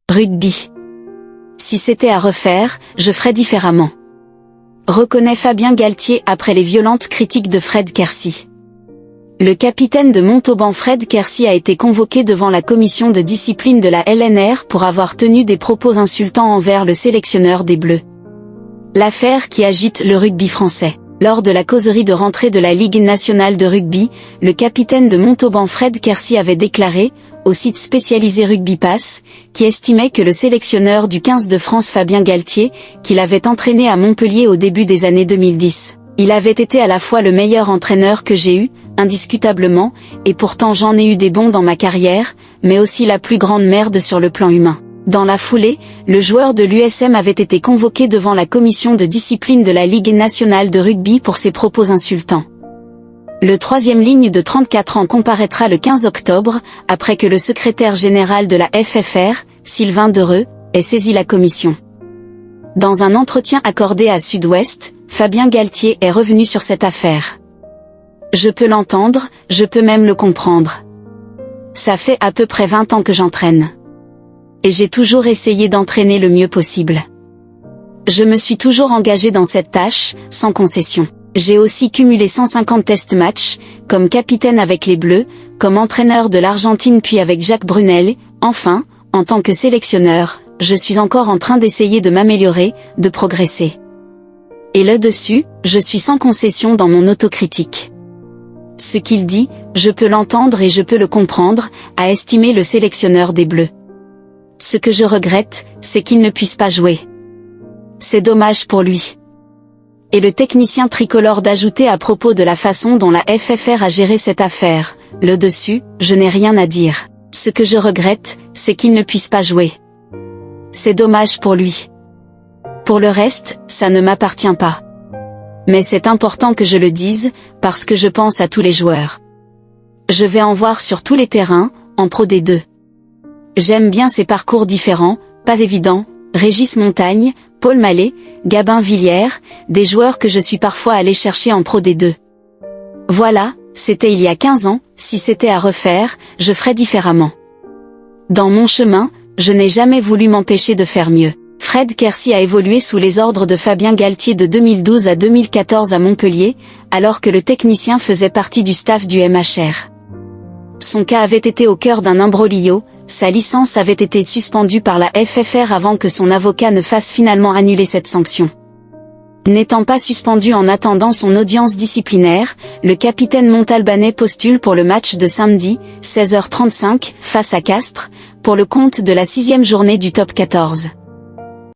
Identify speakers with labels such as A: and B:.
A: Rugby. Si c'était à refaire, je ferais différemment. Reconnaît Fabien Galtier après les violentes critiques de Fred Kersi. Le capitaine de Montauban Fred Kersi a été convoqué devant la commission de discipline de la LNR pour avoir tenu des propos insultants envers le sélectionneur des Bleus. L'affaire qui agite le rugby français. Lors de la causerie de rentrée de la Ligue nationale de rugby, le capitaine de Montauban Fred Kersi avait déclaré, au site spécialisé Rugby Pass, qui estimait que le sélectionneur du 15 de France Fabien Galtier, qu'il avait entraîné à Montpellier au début des années 2010, il avait été à la fois le meilleur entraîneur que j'ai eu, indiscutablement, et pourtant j'en ai eu des bons dans ma carrière, mais aussi la plus grande merde sur le plan humain. Dans la foulée, le joueur de l'USM avait été convoqué devant la commission de discipline de la Ligue nationale de rugby pour ses propos insultants. Le troisième ligne de 34 ans comparaîtra le 15 octobre, après que le secrétaire général de la FFR, Sylvain Dereux, ait saisi la commission. Dans un entretien accordé à Sud-Ouest, Fabien Galtier est revenu sur cette affaire. Je peux l'entendre, je peux même le comprendre. Ça fait à peu près 20 ans que j'entraîne. Et j'ai toujours essayé d'entraîner le mieux possible. Je me suis toujours engagé dans cette tâche, sans concession. J'ai aussi cumulé 150 test matchs, comme capitaine avec les Bleus, comme entraîneur de l'Argentine puis avec Jacques Brunel, enfin, en tant que sélectionneur, je suis encore en train d'essayer de m'améliorer, de progresser. Et là-dessus, je suis sans concession dans mon autocritique. Ce qu'il dit, je peux l'entendre et je peux le comprendre, a estimé le sélectionneur des Bleus. Ce que je regrette, c'est qu'il ne puisse pas jouer. C'est dommage pour lui. Et le technicien tricolore d'ajouter à propos de la façon dont la FFR a géré cette affaire, le dessus, je n'ai rien à dire. Ce que je regrette, c'est qu'il ne puisse pas jouer. C'est dommage pour lui. Pour le reste, ça ne m'appartient pas. Mais c'est important que je le dise, parce que je pense à tous les joueurs. Je vais en voir sur tous les terrains, en Pro D2. J'aime bien ces parcours différents, pas évidents, Régis Montagne, Paul Mallet, Gabin Villière, des joueurs que je suis parfois allé chercher en Pro D2. Voilà, c'était il y a 15 ans, si c'était à refaire, je ferais différemment. Dans mon chemin, je n'ai jamais voulu m'empêcher de faire mieux. Fred Kersi a évolué sous les ordres de Fabien Galtier de 2012 à 2014 à Montpellier, alors que le technicien faisait partie du staff du MHR. Son cas avait été au cœur d'un imbroglio, sa licence avait été suspendue par la FFR avant que son avocat ne fasse finalement annuler cette sanction. N'étant pas suspendu en attendant son audience disciplinaire, le capitaine montalbanais postule pour le match de samedi, 16h35, face à Castres, pour le compte de la 6e journée du top 14.